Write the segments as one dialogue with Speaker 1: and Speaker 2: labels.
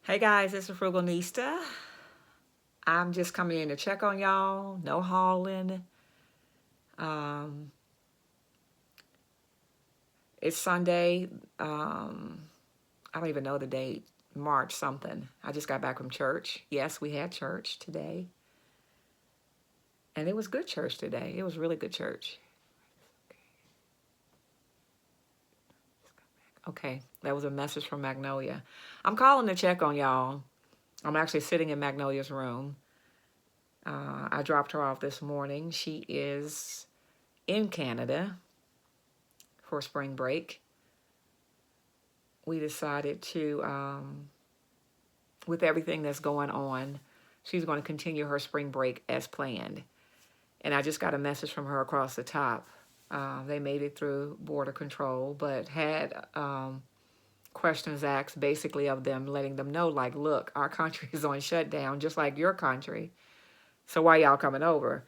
Speaker 1: Hey guys, it's the Frugalista. I'm just coming in to check on y'all. No hauling. Um, it's Sunday. I don't even know the date. March something. I just got back from church. Yes, we had church today. And it was good church today. It was really good church. Okay, that was a message from Magnolia. I'm calling to check on y'all. I'm actually sitting in Magnolia's room. I dropped her off this morning. She is in Canada for spring break. We decided to, with everything that's going on, she's going to continue her spring break as planned. And I just got a message from her across the top. They made it through border control, but had questions asked basically of them, letting them know, like, look, our country is on shutdown, just like your country. So why y'all coming over?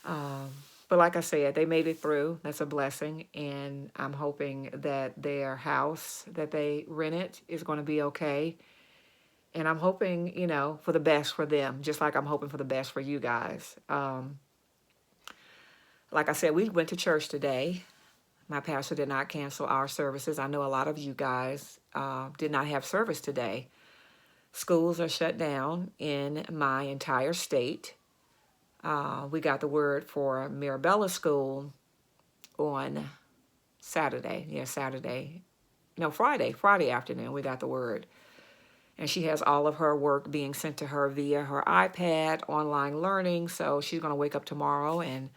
Speaker 1: Um, but like I said, they made it through. That's a blessing. And I'm hoping that their house that they rented is going to be okay. And I'm hoping, for the best for them, just like I'm hoping for the best for you guys. Like I said, we went to church today. My pastor did not cancel our services. I know a lot of you guys did not have service today. Schools are shut down in my entire state. We got the word for Mirabella School on Saturday. Yeah, Saturday. No, Friday afternoon, we got the word. And she has all of her work being sent to her via her iPad, online learning. So she's going to wake up tomorrow and,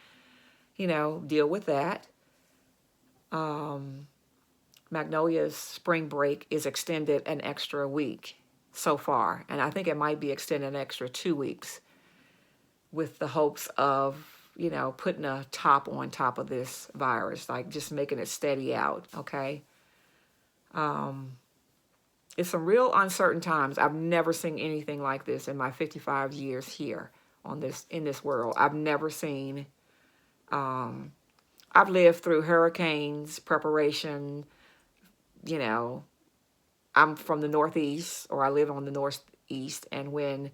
Speaker 1: deal with that. Magnolia's spring break is extended an extra week so far. And I think it might be extended an extra 2 weeks with the hopes of, putting a top on top of this virus, like just making it steady out, okay? It's some real uncertain times. I've never seen anything like this in my 55 years here in this world. I've never seen, I've lived through hurricanes, preparation, you know, I'm from the Northeast, or I live on the Northeast, and when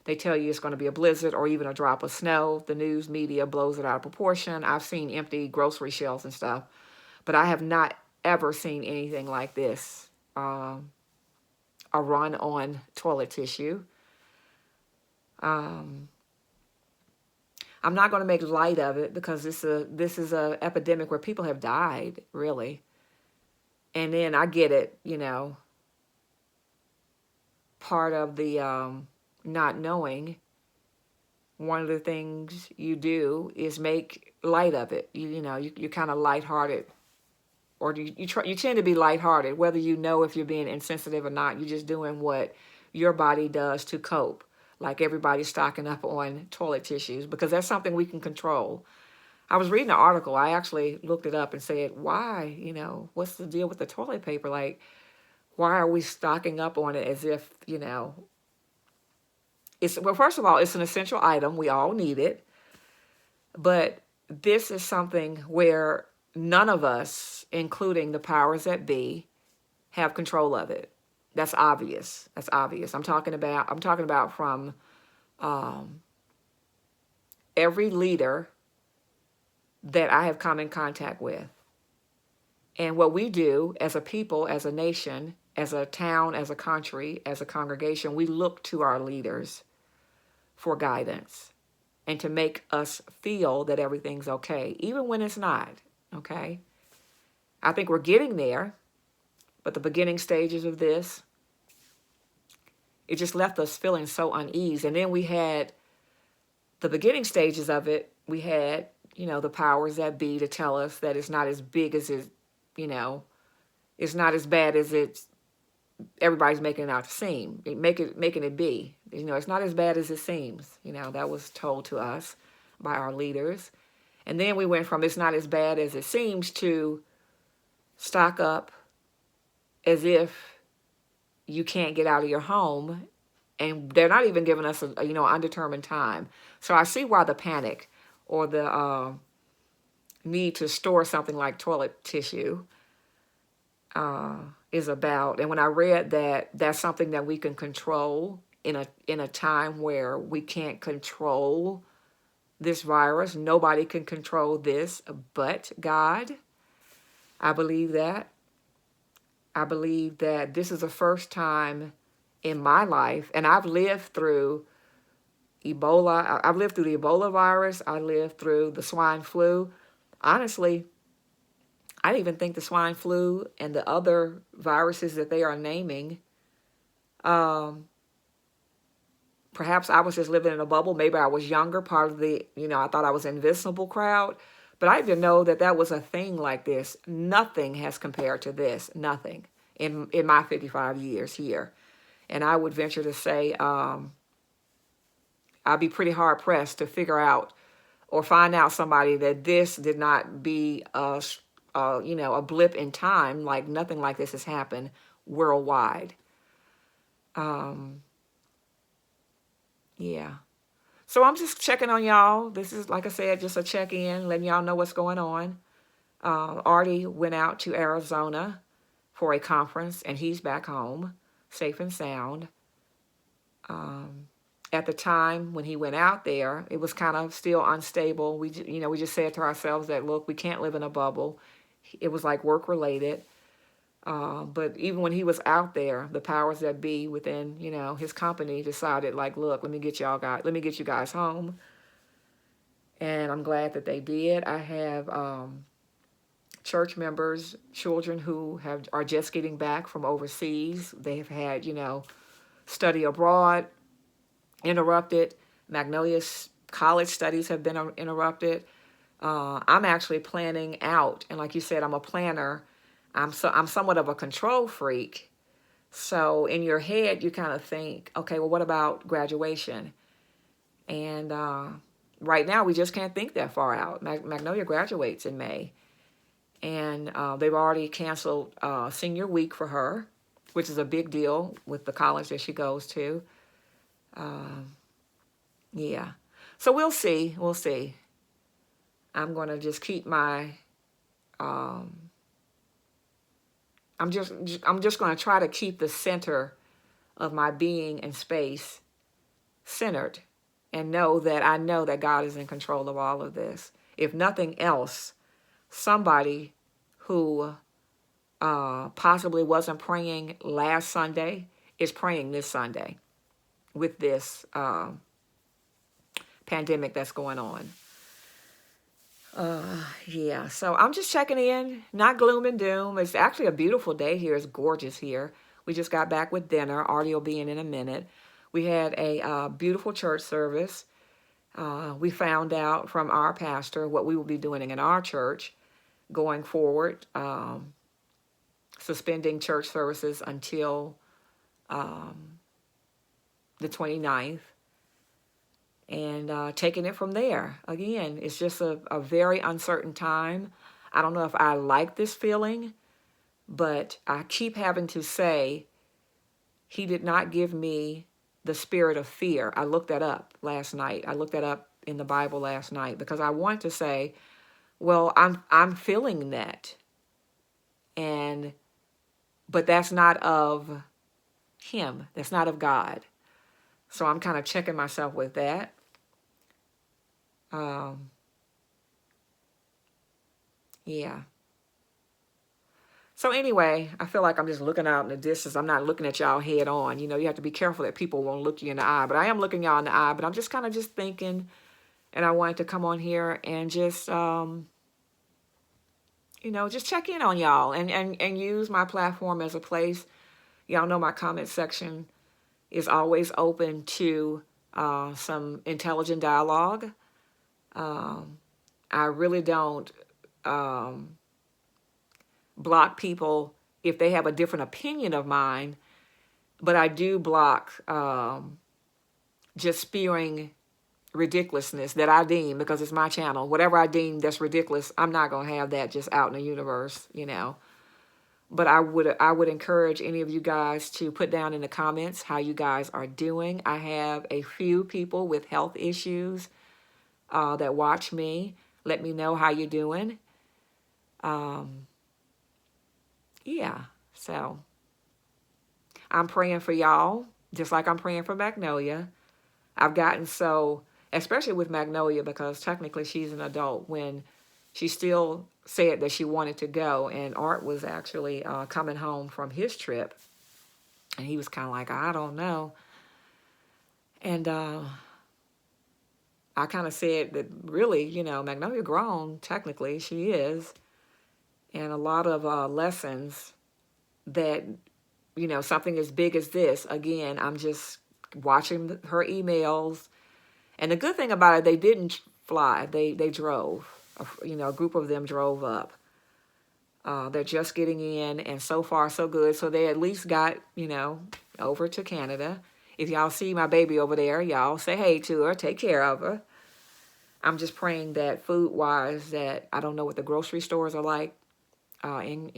Speaker 1: they tell you it's going to be a blizzard or even a drop of snow, the news media blows it out of proportion. I've seen empty grocery shelves and stuff, but I have not ever seen anything like this. A run on toilet tissue. I'm not going to make light of it because this is a epidemic where people have died, really. And then I get it, part of the not knowing. One of the things you do is make light of it. You're kind of lighthearted, or you tend to be lighthearted, whether you know if you're being insensitive or not. You're just doing what your body does to cope. Like everybody's stocking up on toilet tissues because that's something we can control. I was reading an article. I actually looked it up and said, why, what's the deal with the toilet paper? Like, why are we stocking up on it as if, well, first of all, it's an essential item. We all need it. But this is something where none of us, including the powers that be, have control of it. That's obvious. That's obvious. I'm talking about from every leader that I have come in contact with. And what we do as a people, as a nation, as a town, as a country, as a congregation, we look to our leaders for guidance and to make us feel that everything's okay, even when it's not, okay? I think we're getting there, but the beginning stages of this, it just left us feeling so uneasy. And then we had the beginning stages of it, we had, the powers that be to tell us that it's not as big as it, it's not as bad as everybody's making it out to seem, making it be. It's not as bad as it seems. That was told to us by our leaders. And then we went from it's not as bad as it seems to stock up as if you can't get out of your home. And they're not even giving us an undetermined time. So I see why the panic or the need to store something like toilet tissue is about. And when I read that, that's something that we can control in a time where we can't control this virus. Nobody can control this but God. I believe that. I believe that this is the first time in my life, and I've lived through Ebola. I've lived through the Ebola virus. I lived through the swine flu. Honestly, I even think the swine flu and the other viruses that they are naming, um, perhaps I was just living in a bubble. Maybe I was younger, part of the, I thought I was invincible crowd. But I didn't know that that was a thing like this. Nothing has compared to this. Nothing in my 55 years here. And I would venture to say I'd be pretty hard pressed to figure out or find out somebody that this did not be a blip in time. Like nothing like this has happened worldwide. Um, yeah. So I'm just checking on y'all. This is, like I said, just a check-in, letting y'all know what's going on. Artie went out to Arizona for a conference, and he's back home, safe and sound. At the time when he went out there, it was kind of still unstable. We just said to ourselves that, look, we can't live in a bubble. It was like work-related. But even when he was out there, the powers that be within, his company decided, like, look, let me get you guys home. And I'm glad that they did. I have church members, children who are just getting back from overseas. They've had, study abroad interrupted. Magnolia's college studies have been interrupted. I'm actually planning out, and like you said, I'm a planner. I'm somewhat of a control freak. So in your head, you kind of think, okay, well, what about graduation? And right now, we just can't think that far out. Magnolia graduates in May, and they've already canceled senior week for her, which is a big deal with the college that she goes to. Yeah. So we'll see. We'll see. I'm going to just keep my I'm just going to try to keep the center of my being and space centered and know that God is in control of all of this. If nothing else, somebody who possibly wasn't praying last Sunday is praying this Sunday with this pandemic that's going on. Yeah, so I'm just checking in, not gloom and doom. It's actually a beautiful day here. It's gorgeous here. We just got back with dinner. Artie will be in a minute. We had a beautiful church service. We found out from our pastor what we will be doing in our church going forward, suspending church services until the 29th. And taking it from there. Again, it's just a very uncertain time. I don't know if I like this feeling, but I keep having to say, he did not give me the spirit of fear. I looked that up last night. I looked that up in the Bible last night because I want to say, well, I'm feeling that. But that's not of him. That's not of God. So I'm kind of checking myself with that. Yeah. So anyway, I feel like I'm just looking out in the distance. I'm not looking at y'all head on. You have to be careful that people won't look you in the eye. But I am looking y'all in the eye. But I'm just kind of just thinking, and I wanted to come on here and just, just check in on y'all and use my platform as a place. Y'all know my comment section is always open to some intelligent dialogue. I really don't block people if they have a different opinion of mine, but I do block just spewing ridiculousness that I deem, because it's my channel. Whatever I deem that's ridiculous, I'm not going to have that just out in the universe, But I would encourage any of you guys to put down in the comments how you guys are doing. I have a few people with health issues that watch me. Let me know how you're doing. Yeah. So I'm praying for y'all, just like I'm praying for Magnolia. I've gotten so, especially with Magnolia, because technically she's an adult, when she still said that she wanted to go, and Art was actually coming home from his trip, and he was kind of like, I don't know. And I kind of said that really, Magnolia grown, technically, she is, and a lot of lessons that, something as big as this, again, I'm just watching her emails. And the good thing about it, they didn't fly, they drove. A group of them drove up. They're just getting in, and so far so good. So they at least got, over to Canada. If y'all see my baby over there, y'all say hey to her, take care of her. I'm just praying that food-wise, that I don't know what the grocery stores are like in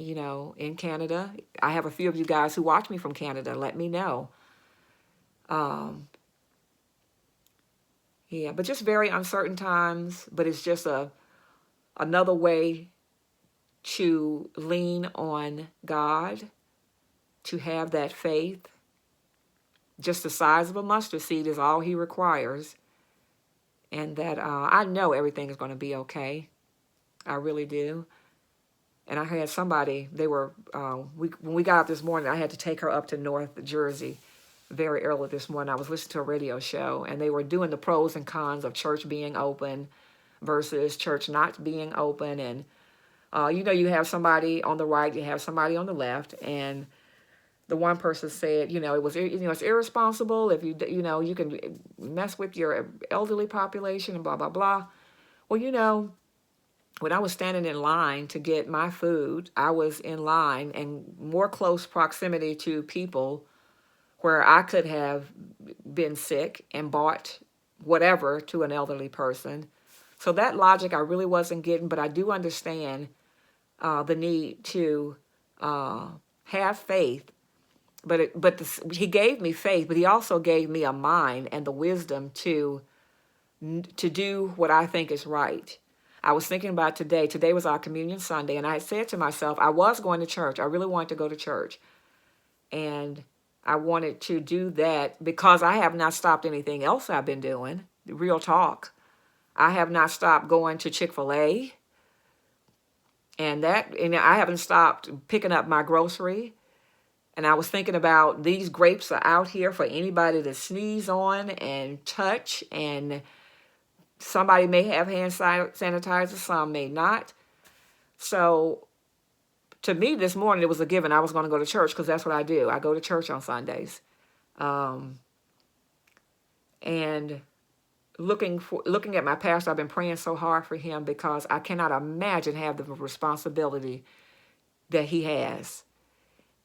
Speaker 1: Canada. I have a few of you guys who watch me from Canada. Let me know. Yeah, but just very uncertain times. But it's just another way to lean on God, to have that faith. Just the size of a mustard seed is all he requires. And that I know everything is going to be okay. I really do. And I had somebody, they were, when we got up this morning, I had to take her up to North Jersey very early this morning. I was listening to a radio show, and they were doing the pros and cons of church being open versus church not being open. And, you have somebody on the right, you have somebody on the left, and the one person said, it's irresponsible if you can mess with your elderly population and blah, blah, blah. Well, when I was standing in line to get my food, I was in line and more close proximity to people where I could have been sick and bought whatever to an elderly person. So that logic I really wasn't getting, but I do understand the need to have faith. He gave me faith, but he also gave me a mind and the wisdom to do what I think is right. I was thinking about today. Today was our communion Sunday, and I had said to myself, I was going to church. I really wanted to go to church. And I wanted to do that because I have not stopped anything else I've been doing. Real talk. I have not stopped going to Chick-fil-A. And I haven't stopped picking up my grocery. And I was thinking about these grapes are out here for anybody to sneeze on and touch, and somebody may have hand sanitizer, some may not. So to me this morning, it was a given. I was going to go to church because that's what I do. I go to church on Sundays. And looking at my pastor, I've been praying so hard for him because I cannot imagine have the responsibility that he has.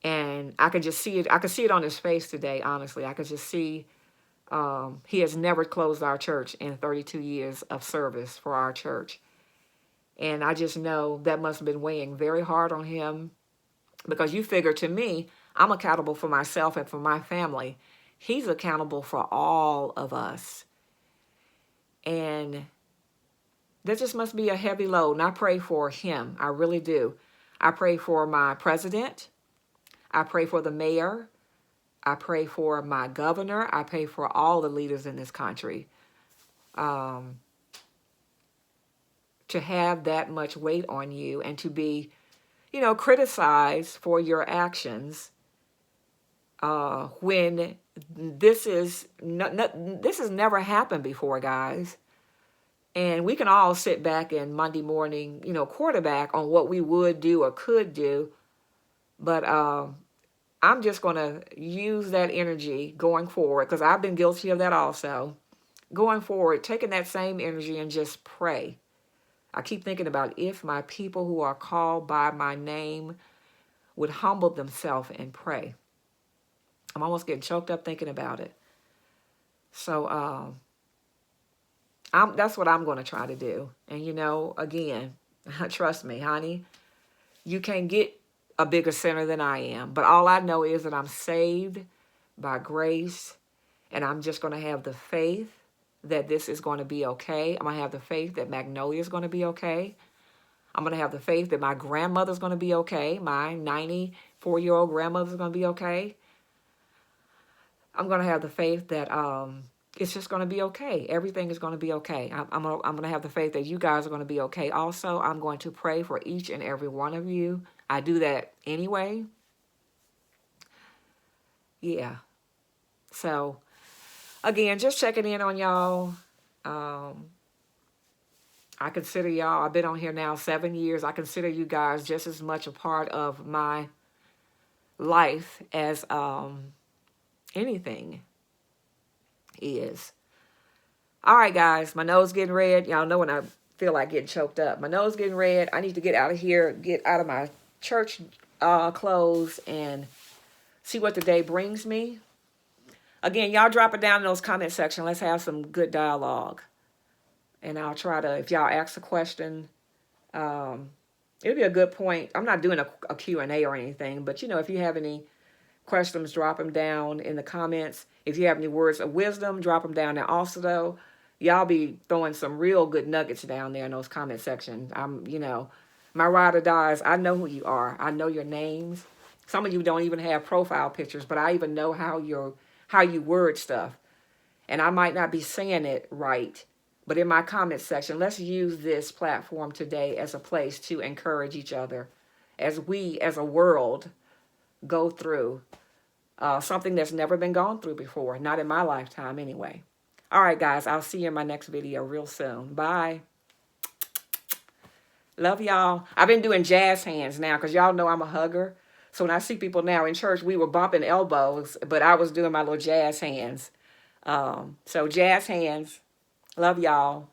Speaker 1: And I could just see it. I could see it on his face today, honestly. I could just see he has never closed our church in 32 years of service for our church. And I just know that must have been weighing very hard on him, because you figure, to me, I'm accountable for myself and for my family. He's accountable for all of us. And that just must be a heavy load. And I pray for him. I really do. I pray for my president. I pray for the mayor. I pray for my governor. I pray for all the leaders in this country. To have that much weight on you and to be, criticized for your actions when this has never happened before, guys. And we can all sit back and Monday morning, quarterback on what we would do or could do. But I'm just going to use that energy going forward, because I've been guilty of that also. Going forward, taking that same energy and just pray. I keep thinking about, if my people who are called by my name would humble themselves and pray. I'm almost getting choked up thinking about it. So that's what I'm going to try to do. And, again, trust me, honey, you can't get a bigger sinner than I am. But all I know is that I'm saved by grace, and I'm just going to have the faith that this is going to be okay. I'm going to have the faith that Magnolia is going to be okay. I'm going to have the faith that my grandmother's going to be okay. My 94-year-old grandmother's going to be okay. I'm going to have the faith that it's just going to be okay. Everything is going to be okay. I'm going to have the faith that you guys are going to be okay. Also, I'm going to pray for each and every one of you. I do that anyway. Yeah. So, again, just checking in on y'all. I consider y'all, I've been on here now 7 years. I consider you guys just as much a part of my life as anything is. All right, guys, my nose getting red. Y'all know when I feel like getting choked up. My nose getting red. I need to get out of here, get out of my church clothes and see what the day brings me. Again, y'all drop it down in those comment section. Let's have some good dialogue. And I'll try to, if y'all ask a question, it'll be a good point. I'm not doing a Q&A or anything, but, if you have any questions, drop them down in the comments. If you have any words of wisdom, drop them down there also, though. Y'all be throwing some real good nuggets down there in those comment sections. My ride or dies, I know who you are. I know your names. Some of you don't even have profile pictures, but I even know how you word stuff. And I might not be saying it right, but in my comment section, let's use this platform today as a place to encourage each other as we, as a world, go through something that's never been gone through before. Not in my lifetime, anyway. All right, guys, I'll see you in my next video real soon. Bye. Love y'all. I've been doing jazz hands now because y'all know I'm a hugger. So when I see people now in church, we were bumping elbows, but I was doing my little jazz hands. So jazz hands. Love y'all.